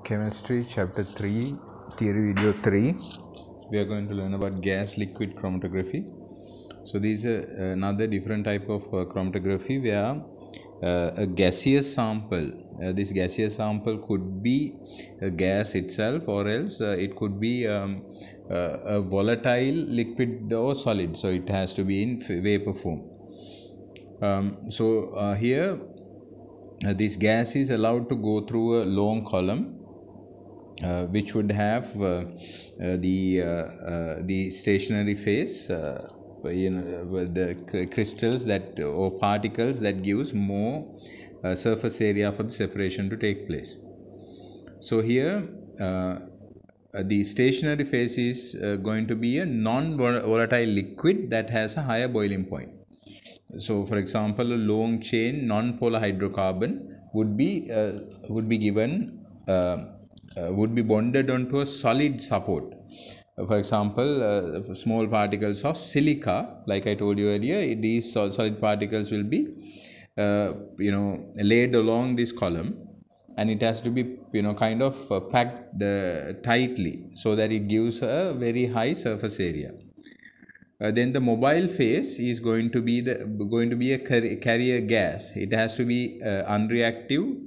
Chemistry chapter 3, theory video 3. We are going to learn about gas liquid chromatography. So this is another different type of chromatography where a gaseous sample, this gaseous sample could be a gas itself, or else it could be a volatile liquid or solid, so it has to be in vapor form. Here this gas is allowed to go through a long column which would have the stationary phase, the crystals that or particles that gives more surface area for the separation to take place. So here the stationary phase is going to be a non-volatile liquid that has a higher boiling point. So, for example, a long chain non-polar hydrocarbon would be bonded onto a solid support. For example, small particles of silica, like I told you earlier, these solid particles will be laid along this column, and it has to be kind of packed tightly so that it gives a very high surface area. Then the mobile phase is going to be a carrier gas. It has to be unreactive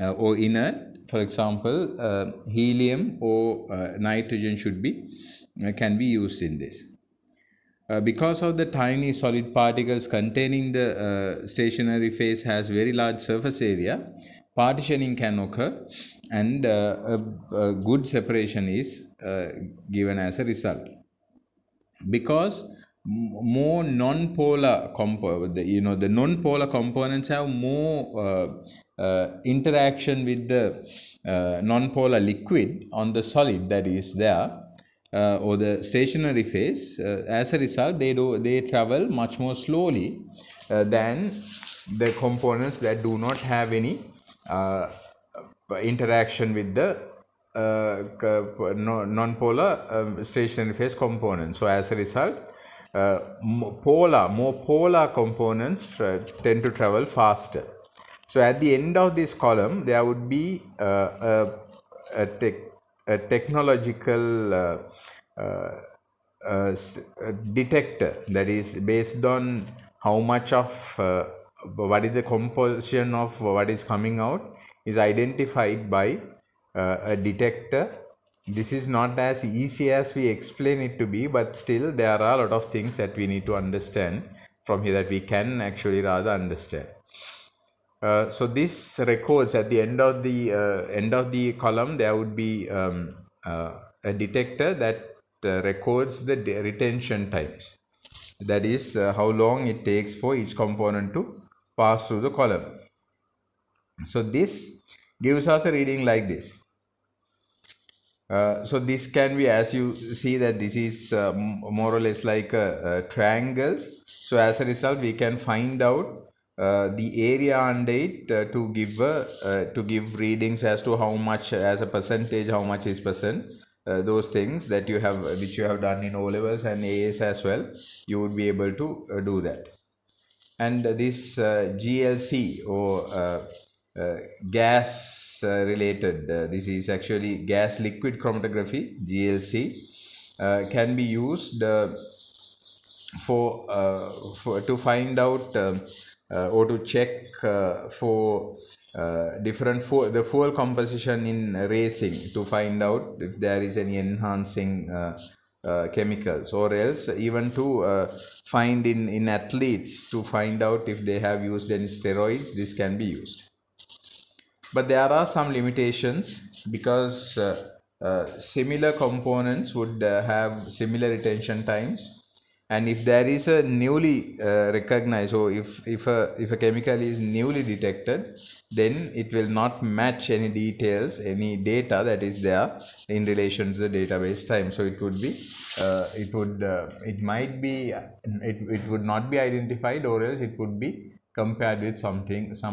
or inert. For example, helium or nitrogen can be used in this. Because of the tiny solid particles containing the stationary phase has very large surface area, partitioning can occur, and a good separation is given as a result. Because more non-polar the non-polar components have more interaction with the non-polar liquid on the solid that is there, or the stationary phase. As a result, they travel much more slowly than the components that do not have any interaction with the non-polar stationary phase components. So as a result, more polar components tend to travel faster. So at the end of this column, there would be a technological detector that is based on how much of what is the composition of what is coming out is identified by a detector. This is not as easy as we explain it to be, but still there are a lot of things that we need to understand from here that we can actually rather understand. So this records at the end of the column there would be a detector that records the retention times. That is how long it takes for each component to pass through the column. So this gives us a reading like this. So this can be, as you see, that this is more or less like triangles. So as a result, we can find out the area under it to give readings as to how much as a percentage, how much is percent. Those things that which you have done in O levels and AS as well, you would be able to do that. And this GLC or gas related, this is actually gas liquid chromatography, GLC, can be used to find out or to check for the fuel composition in racing, to find out if there is any enhancing chemicals, or else even to find in athletes, to find out if they have used any steroids. This can be used. But there are some limitations, because similar components would have similar retention times, and if there is a newly recognized, or if a chemical is newly detected, then it will not match any details, any data that is there in relation to the database time. So it would be it would not be identified, or else it would be compared with some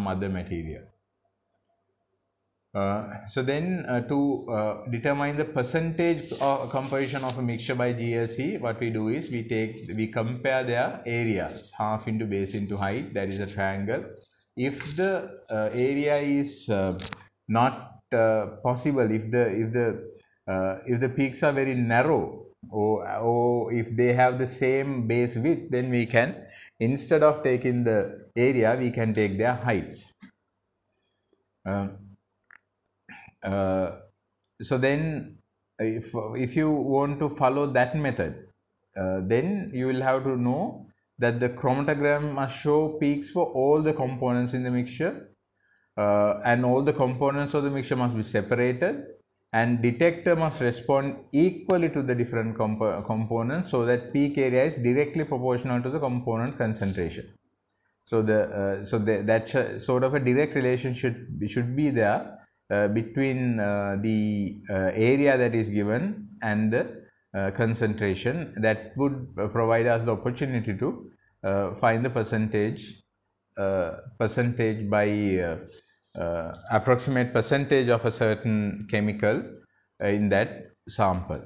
other material. So then to determine the percentage composition of a mixture by GLC, what we do is we compare their areas, half into base into height, that is a triangle. If the area is not possible if the peaks are very narrow, or if they have the same base width, then we can, instead of taking the area, we can take their heights. So then if you want to follow that method, then you will have to know that the chromatogram must show peaks for all the components in the mixture, and all the components of the mixture must be separated, and detector must respond equally to the different components, so that peak area is directly proportional to the component concentration. So that sort of a direct relationship should be there between the area that is given and the concentration. That would provide us the opportunity to find the percentage by approximate percentage of a certain chemical in that sample.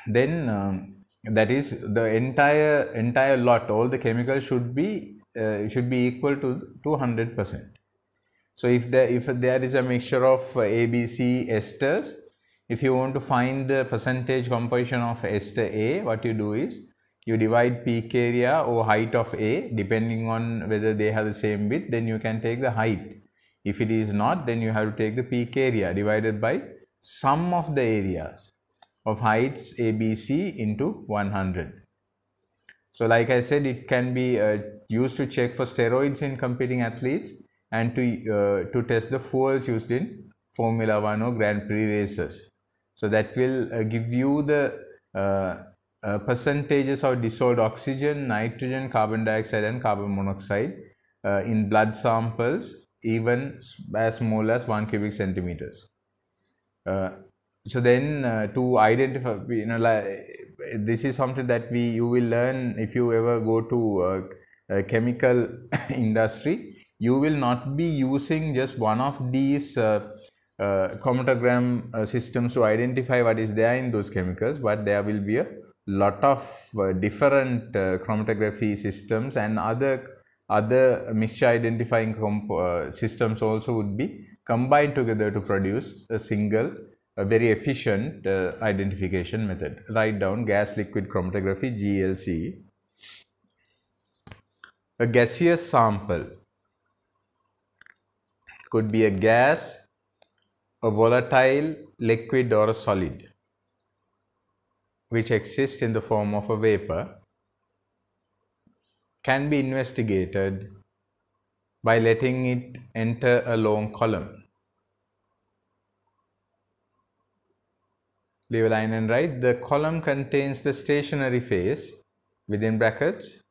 Then that is the entire lot, all the chemicals should be equal to 100%. So if there is a mixture of ABC esters, if you want to find the percentage composition of ester A, what you do is you divide peak area or height of A, depending on whether they have the same width, then you can take the height. If it is not, then you have to take the peak area divided by sum of the areas of heights ABC into 100. So like I said, it can be used to check for steroids in competing athletes, and to test the fuels used in Formula 1 or Grand Prix races. So that will give you the percentages of dissolved oxygen, nitrogen, carbon dioxide and carbon monoxide in blood samples, even as small as 1 cubic centimeters. So then to identify, this is something that you will learn if you ever go to a chemical industry. You will not be using just one of these chromatogram systems to identify what is there in those chemicals, but there will be a lot of different chromatography systems, and other mixture identifying systems also would be combined together to produce a single, very efficient identification method. Write down gas liquid chromatography, GLC. A gaseous sample could be a gas, a volatile, liquid or a solid, which exists in the form of a vapor, can be investigated by letting it enter a long column. Leave a line and write, the column contains the stationary phase, within brackets,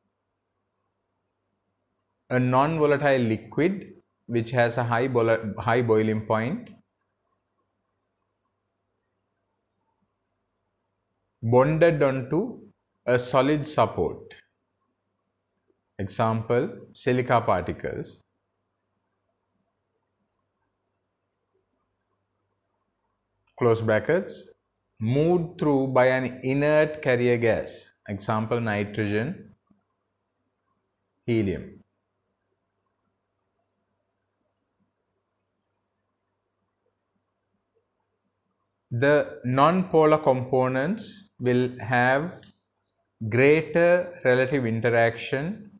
a non-volatile liquid which has a high boiling point, bonded onto a solid support, example silica particles, close brackets, moved through by an inert carrier gas, example nitrogen, helium. The non-polar components will have greater relative interaction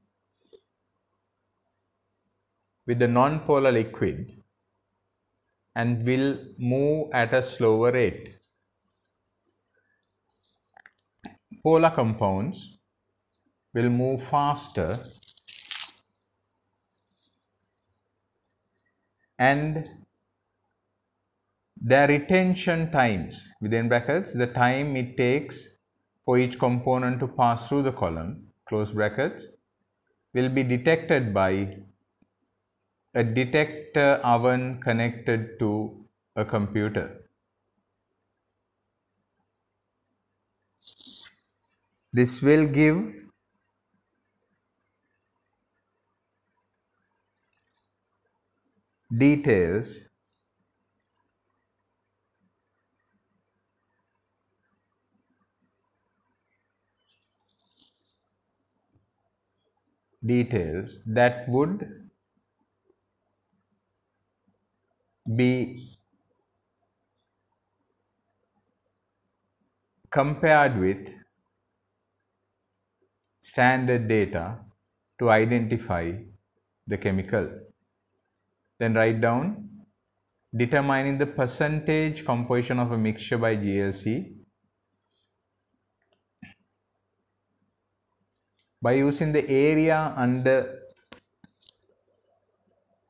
with the non-polar liquid and will move at a slower rate. Polar compounds will move faster and their retention times, within brackets, the time it takes for each component to pass through the column, close brackets, will be detected by a detector oven connected to a computer. This will give details that would be compared with standard data to identify the chemical. Then write down determining the percentage composition of a mixture by GLC by using the area under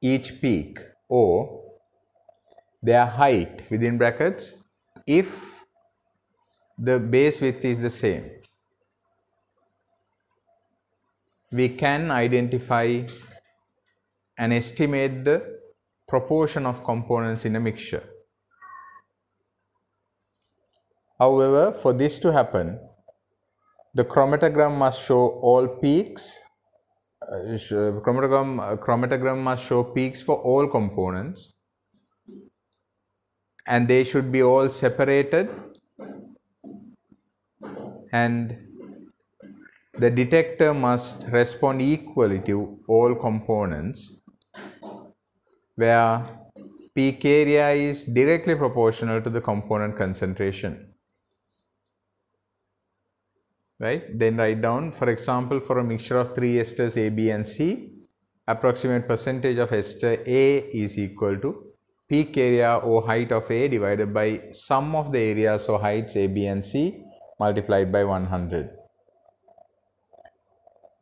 each peak or their height within brackets if the base width is the same. We can identify and estimate the proportion of components in a mixture. However, for this to happen, the chromatogram must show all peaks. Chromatogram must show peaks for all components, and they should be all separated, and the detector must respond equally to all components, where peak area is directly proportional to the component concentration. Right? Then write down, for example, for a mixture of 3 esters A, B and C, approximate percentage of ester A is equal to peak area or height of A divided by sum of the areas or heights A, B and C multiplied by 100.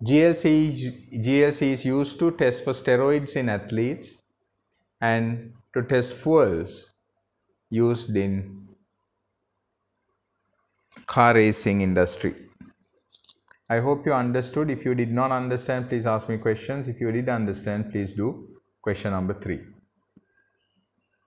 GLC is used to test for steroids in athletes and to test fuels used in car racing industry. I hope you understood. If you did not understand, please ask me questions. If you did understand, please do question number 3.